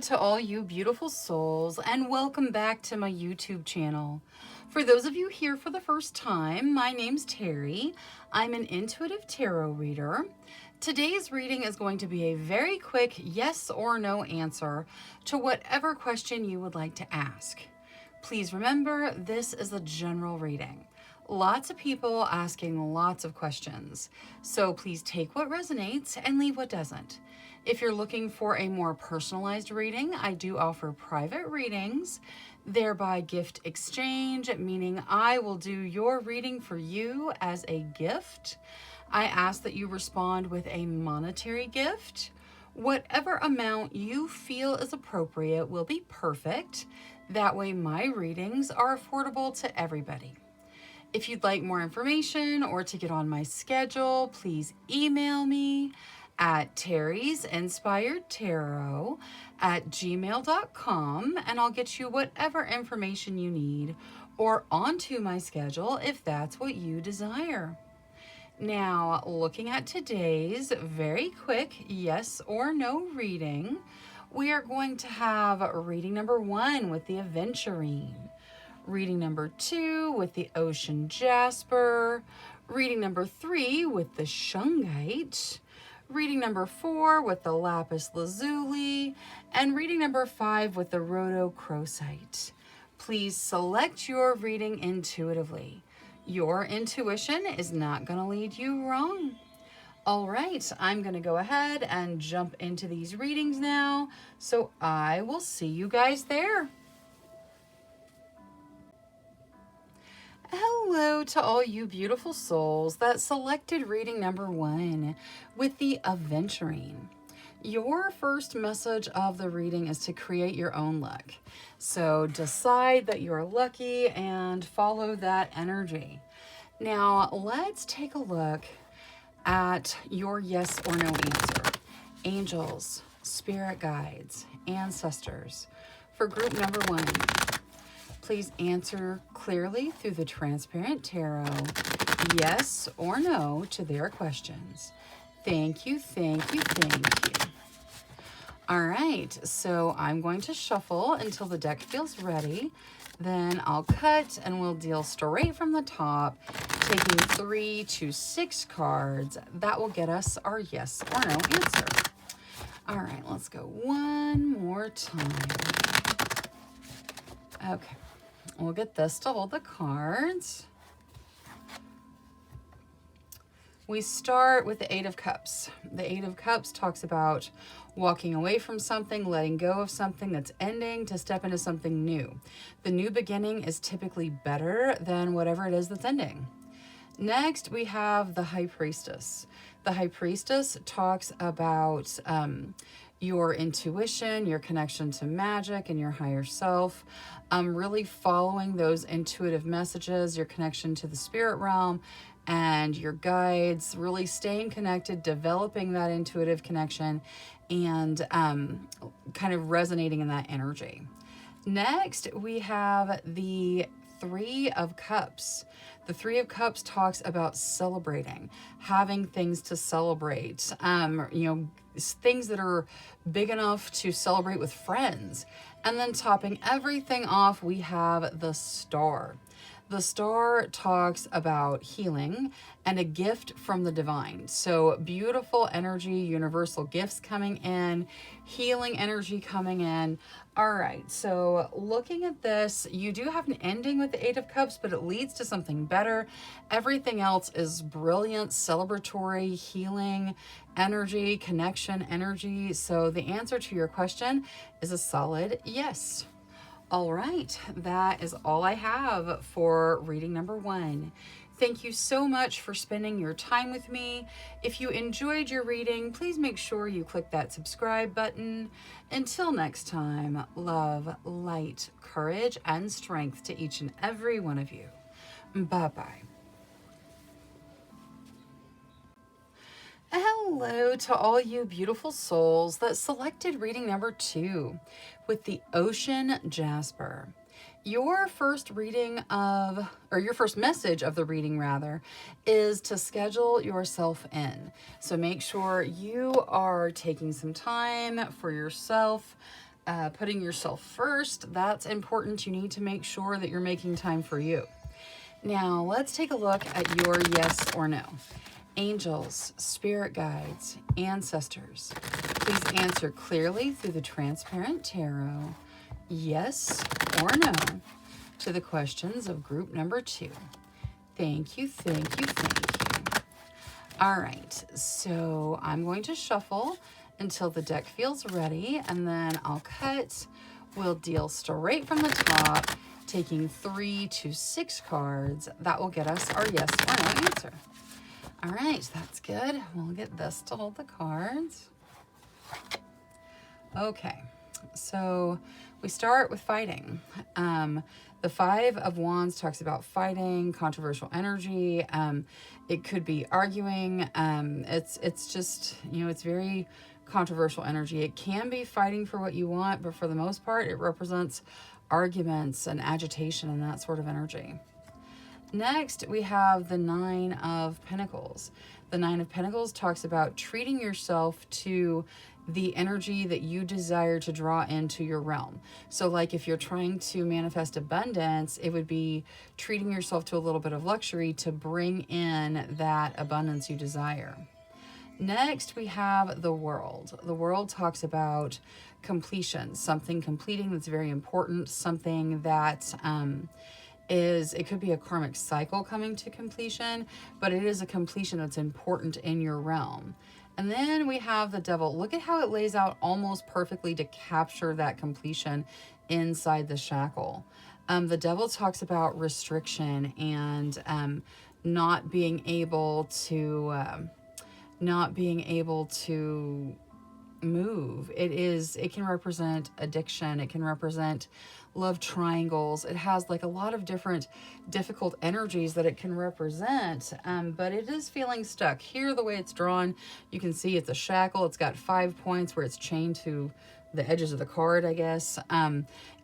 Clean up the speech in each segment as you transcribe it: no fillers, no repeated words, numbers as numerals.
to all you beautiful souls, and welcome back to my YouTube channel. For those of you here for the first time, my name's Cheri. I'm an intuitive tarot reader. Today's reading is going to be a very quick yes or no answer to whatever question you would like to ask. Please remember, this is a general reading. Lots of people asking lots of questions, so please take what resonates and leave what doesn't. If you're looking for a more personalized reading, I do offer private readings, thereby gift exchange, meaning I will do your reading for you as a gift. I ask that you respond with a monetary gift. Whatever amount you feel is appropriate will be perfect. That way my readings are affordable to everybody. If you'd like more information or to get on my schedule, please email me at terrysinspiredtarot@gmail.com and I'll get you whatever information you need or onto my schedule if that's what you desire. Now, looking at today's very quick yes or no reading, we are going to have reading number 1 with the Aventurine, reading number 2 with the Ocean Jasper, reading number 3 with the Shungite, reading number 4 with the Lapis Lazuli, and reading number 5 with the Rhodochrosite. Please select your reading intuitively. Your intuition is not going to lead you wrong. All right, I'm going to go ahead and jump into these readings now, so I will see you guys there. Hello to all you beautiful souls that selected reading number 1 with the Aventurine. Your first message of the reading is to create your own luck. So decide that you're lucky and follow that energy. Now let's take a look at your yes or no answer. Angels, spirit guides, ancestors. For group number 1, please answer clearly through the transparent tarot, yes or no to their questions. Thank you, thank you, thank you. All right, so I'm going to shuffle until the deck feels ready. Then I'll cut and we'll deal straight from the top, taking 3 to 6 cards. That will get us our yes or no answer. All right, let's go one more time. Okay. We'll get this to hold the cards. We start with the 8 of Cups. The 8 of Cups talks about walking away from something, letting go of something that's ending to step into something new. The new beginning is typically better than whatever it is that's ending. Next, we have the High Priestess. The High Priestess talks about your intuition, your connection to magic and your higher self, really following those intuitive messages, your connection to the spirit realm and your guides, really staying connected, developing that intuitive connection, and kind of resonating in that energy. Next, we have the 3 of Cups. The 3 of Cups talks about celebrating, having things to celebrate, things that are big enough to celebrate with friends. And then topping everything off, we have the Star. The Star talks about healing and a gift from the divine. So beautiful energy, universal gifts coming in, healing energy coming in. All right, so looking at this, you do have an ending with the 8 of Cups, but it leads to something better. Everything else is brilliant, celebratory, healing energy, connection energy. So the answer to your question is a solid yes. All right, that is all I have for reading number 1. Thank you so much for spending your time with me. If you enjoyed your reading, please make sure you click that subscribe button. Until next time, love, light, courage, and strength to each and every one of you. Bye-bye. Hello to all you beautiful souls that selected reading number 2 with the Ocean Jasper. Your first message of the reading rather, is to schedule yourself in. So make sure you are taking some time for yourself, putting yourself first, that's important. You need to make sure that you're making time for you. Now, let's take a look at your yes or no. Angels, spirit guides, ancestors, please answer clearly through the transparent tarot, yes or no, to the questions of group number 2. Thank you, thank you, thank you. All right, so I'm going to shuffle until the deck feels ready, and then I'll cut. We'll deal straight from the top, taking 3 to 6 cards. That will get us our yes or no answer. All right, that's good. We'll get this to hold the cards. Okay, so we start with fighting. The 5 of Wands talks about fighting, controversial energy. It could be arguing. It's just, it's very controversial energy. It can be fighting for what you want, but for the most part, it represents arguments and agitation and that sort of energy. Next, we have the 9 of Pentacles. The 9 of Pentacles talks about treating yourself to the energy that you desire to draw into your realm. So like if you're trying to manifest abundance, it would be treating yourself to a little bit of luxury to bring in that abundance you desire. Next, we have the World. The World talks about completion, something completing that's very important, something that it could be a karmic cycle coming to completion, but it is a completion that's important in your realm. And then we have the Devil. Look at how it lays out almost perfectly to capture that completion inside the shackle. The Devil talks about restriction and not being able to move. It can represent addiction. It can represent love triangles. It has like a lot of different difficult energies that it can represent, but it is feeling stuck. Here, the way it's drawn, you can see it's a shackle. It's got 5 points where it's chained to the edges of the card, I guess.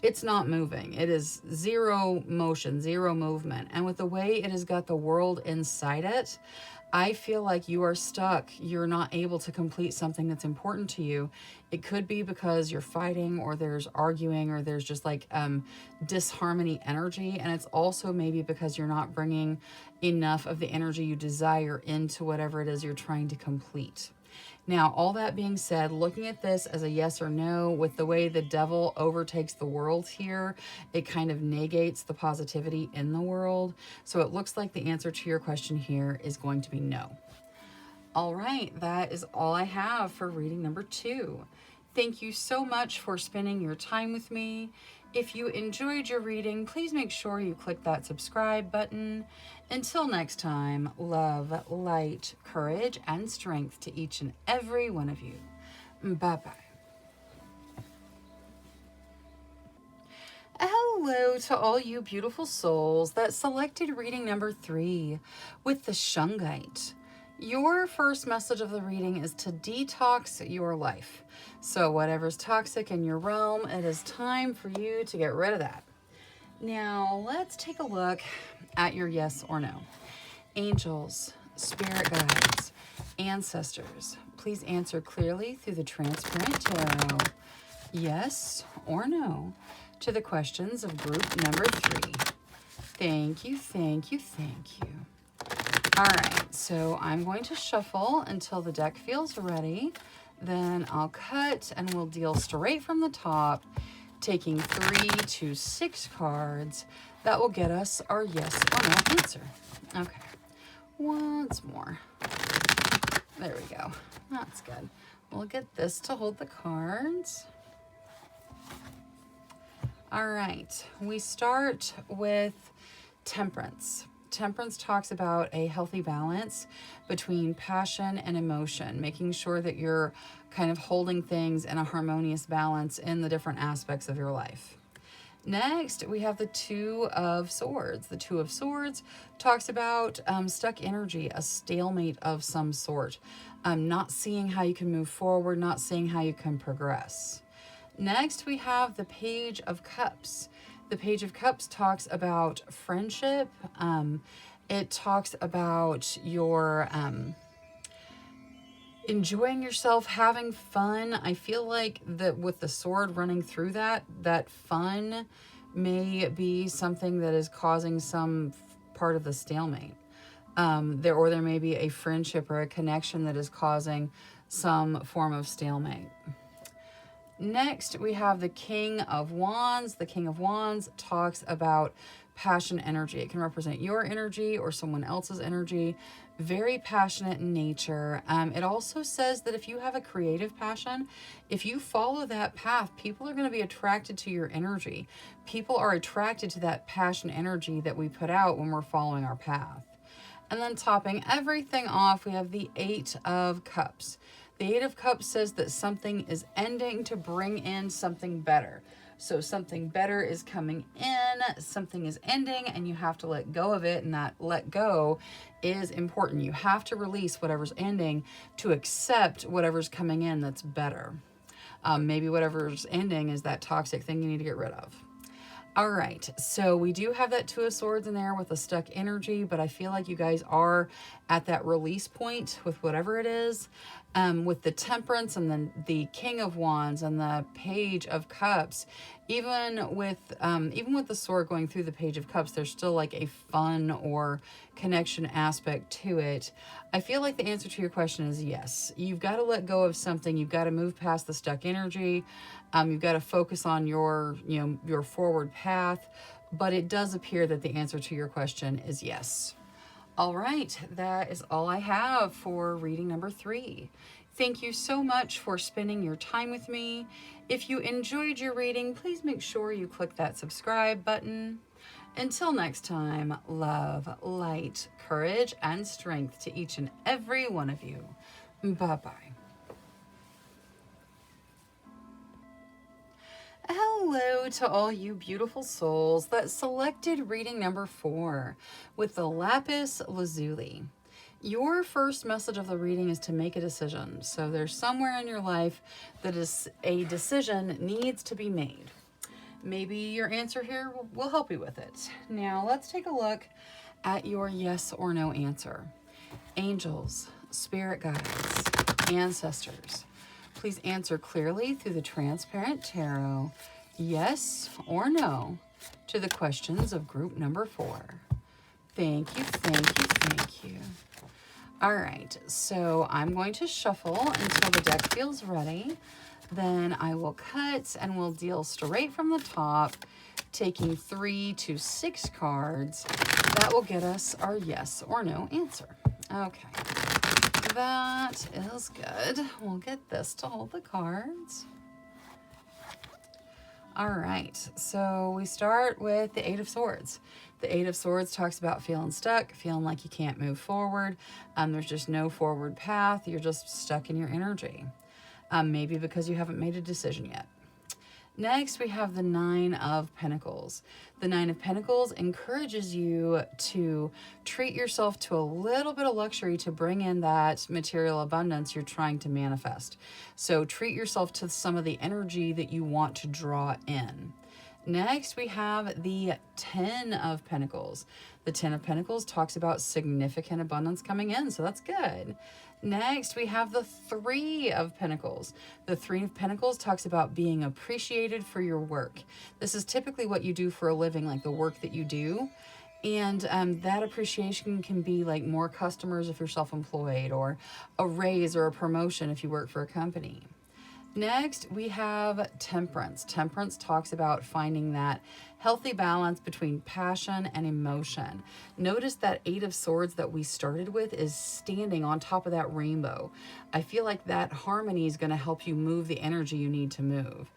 It's not moving. It is zero motion, zero movement. And with the way it has got the world inside it, I feel like you are stuck. You're not able to complete something that's important to you. It could be because you're fighting, or there's arguing, or there's just like disharmony energy. And it's also maybe because you're not bringing enough of the energy you desire into whatever it is you're trying to complete. Now, all that being said, looking at this as a yes or no, with the way the Devil overtakes the world here, it kind of negates the positivity in the world. So it looks like the answer to your question here is going to be no. All right, that is all I have for reading number 2. Thank you so much for spending your time with me. If you enjoyed your reading, please make sure you click that subscribe button. Until next time, love, light, courage, and strength to each and every one of you. Bye-bye. Hello to all you beautiful souls that selected reading number 3 with the Shungite. Your first message of the reading is to detox your life. So whatever's toxic in your realm, it is time for you to get rid of that. Now, let's take a look at your yes or no. Angels, spirit guides, ancestors, please answer clearly through the transparent tarot, yes or no, to the questions of group number 3. Thank you, thank you, thank you. All right, so I'm going to shuffle until the deck feels ready. Then I'll cut and we'll deal straight from the top, taking 3 to 6 cards. That will get us our yes or no answer. Okay, once more. There we go. That's good. We'll get this to hold the cards. All right, we start with Temperance. Temperance talks about a healthy balance between passion and emotion, making sure that you're kind of holding things in a harmonious balance in the different aspects of your life. Next, we have the 2 of Swords. The 2 of Swords talks about stuck energy, a stalemate of some sort, not seeing how you can move forward, not seeing how you can progress. Next, we have the Page of Cups. The Page of Cups talks about friendship. It talks about your enjoying yourself, having fun. I feel like that with the sword running through that fun may be something that is causing some part of the stalemate. There may be a friendship or a connection that is causing some form of stalemate. Next, we have the King of Wands. The King of Wands talks about passion energy. It can represent your energy or someone else's energy. Very passionate in nature. It also says that if you have a creative passion, if you follow that path, people are going to be attracted to your energy. People are attracted to that passion energy that we put out when we're following our path. And then topping everything off, we have the Eight of Cups. The Eight of Cups says that something is ending to bring in something better. So something better is coming in, something is ending, and you have to let go of it. And that let go is important. You have to release whatever's ending to accept whatever's coming in that's better. Maybe whatever's ending is that toxic thing you need to get rid of. All right, so we do have that Two of Swords in there with a stuck energy, but I feel like you guys are at that release point with whatever it is. With the Temperance and then the King of Wands and the Page of Cups, even with the sword going through the Page of Cups, there's still like a fun or connection aspect to it. I feel like the answer to your question is yes. You've got to let go of something. You've got to move past the stuck energy. You've got to focus on your forward path. But it does appear that the answer to your question is yes. All right, that is all I have for reading number 3. Thank you so much for spending your time with me. If you enjoyed your reading, please make sure you click that subscribe button. Until next time, love, light, courage, and strength to each and every one of you. Bye-bye. Hello to all you beautiful souls that selected reading number 4 with the Lapis Lazuli. Your first message of the reading is to make a decision. So there's somewhere in your life that is a decision needs to be made. Maybe your answer here will help you with it. Now let's take a look at your yes or no answer. Angels, spirit guides, ancestors. Please answer clearly through the transparent tarot, yes or no, to the questions of group number 4. Thank you, thank you, thank you. All right, so I'm going to shuffle until the deck feels ready. Then I will cut and we'll deal straight from the top, taking 3 to 6 cards. That will get us our yes or no answer. Okay. That is good. We'll get this to hold the cards. All right, so we start with the Eight of Swords. The Eight of Swords talks about feeling stuck, feeling like you can't move forward. There's just no forward path. You're just stuck in your energy. Maybe because you haven't made a decision yet. Next, we have the Nine of Pentacles. The Nine of Pentacles encourages you to treat yourself to a little bit of luxury to bring in that material abundance you're trying to manifest. So treat yourself to some of the energy that you want to draw in. Next, we have the Ten of Pentacles. The Ten of Pentacles talks about significant abundance coming in, so that's good. Next, we have the Three of Pentacles. The Three of Pentacles talks about being appreciated for your work. This is typically what you do for a living, like the work that you do. And that appreciation can be like more customers if you're self-employed, or a raise or a promotion if you work for a company. Next, we have Temperance. Temperance talks about finding that healthy balance between passion and emotion. Notice that Eight of Swords that we started with is standing on top of that rainbow. I feel like that harmony is going to help you move the energy you need to move.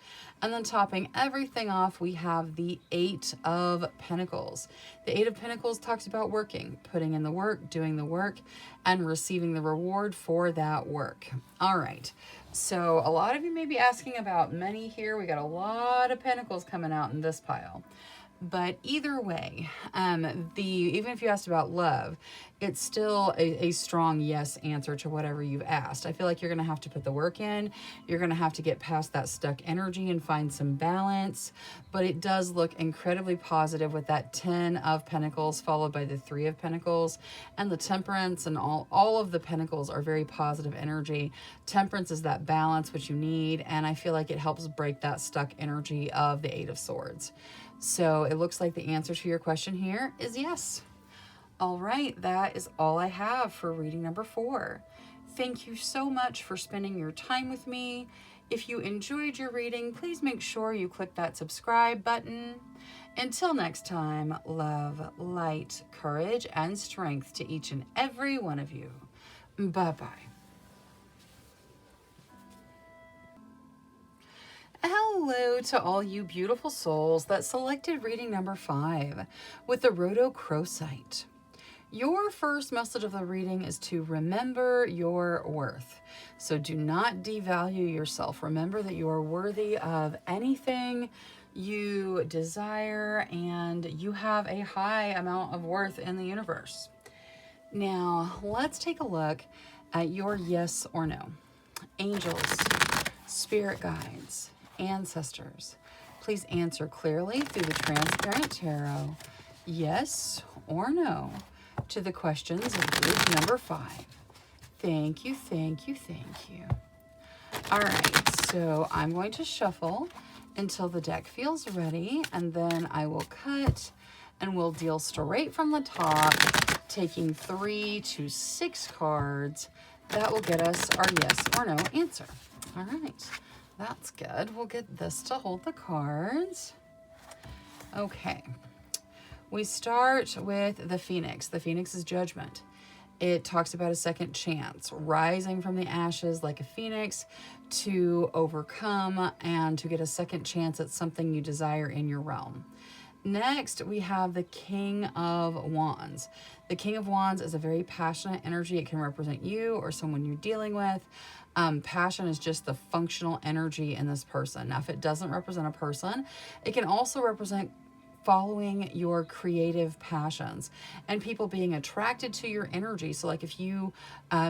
And then topping everything off, we have the Eight of Pentacles. The Eight of Pentacles talks about working, putting in the work, doing the work, and receiving the reward for that work. All right. So a lot of you may be asking about money here. We got a lot of pentacles coming out in this pile. But either way, even if you asked about love, it's still a strong yes answer to whatever you've asked. I feel like you're going to have to put the work in. You're going to have to get past that stuck energy and find some balance. But it does look incredibly positive with that 10 of Pentacles followed by the 3 of Pentacles. And the Temperance and all of the Pentacles are very positive energy. Temperance is that balance which you need. And I feel like it helps break that stuck energy of the 8 of Swords. So it looks like the answer to your question here is yes. All right, that is all I have for reading number 4. Thank you so much for spending your time with me. If you enjoyed your reading, please make sure you click that subscribe button. Until next time, love, light, courage, and strength to each and every one of you. Bye-bye. Hello to all you beautiful souls that selected reading number 5 with the Rhodochrosite. Your first message of the reading is to remember your worth. So do not devalue yourself. Remember that you are worthy of anything you desire and you have a high amount of worth in the universe. Now, let's take a look at your yes or no. Angels, spirit guides, ancestors, please answer clearly through the transparent tarot, yes or no, to the questions of group number 5. Thank you, thank you, thank you. All right, so I'm going to shuffle until the deck feels ready, and then I will cut and we'll deal straight from the top, taking 3 to 6 cards. That will get us our yes or no answer. All right. That's good. We'll get this to hold the cards. Okay. We start with the Phoenix. The Phoenix is judgment. It talks about a second chance, rising from the ashes like a phoenix to overcome and to get a second chance at something you desire in your realm. Next, we have the King of Wands. The King of Wands is a very passionate energy. It can represent you or someone you're dealing with. Passion is just the functional energy in this person. Now, if it doesn't represent a person, it can also represent following your creative passions and people being attracted to your energy. So like if you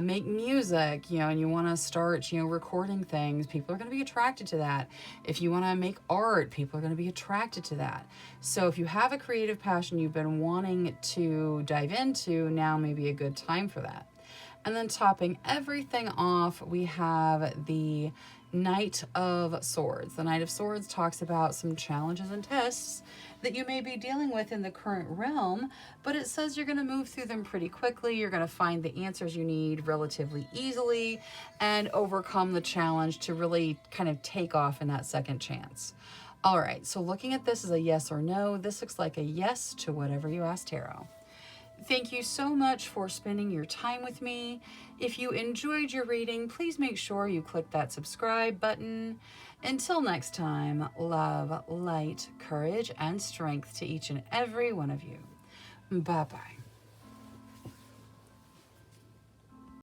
make music, and you want to start, recording things, people are going to be attracted to that. If you want to make art, people are going to be attracted to that. So if you have a creative passion you've been wanting to dive into, now may be a good time for that. And then topping everything off, we have the Knight of Swords. The Knight of Swords talks about some challenges and tests that you may be dealing with in the current realm, but it says you're going to move through them pretty quickly. You're going to find the answers you need relatively easily and overcome the challenge to really kind of take off in that second chance. All right, so looking at this as a yes or no, this looks like a yes to whatever you asked tarot. Thank you so much for spending your time with me. If you enjoyed your reading, please make sure you click that subscribe button. Until next time, love, light, courage, and strength to each and every one of you. Bye-bye.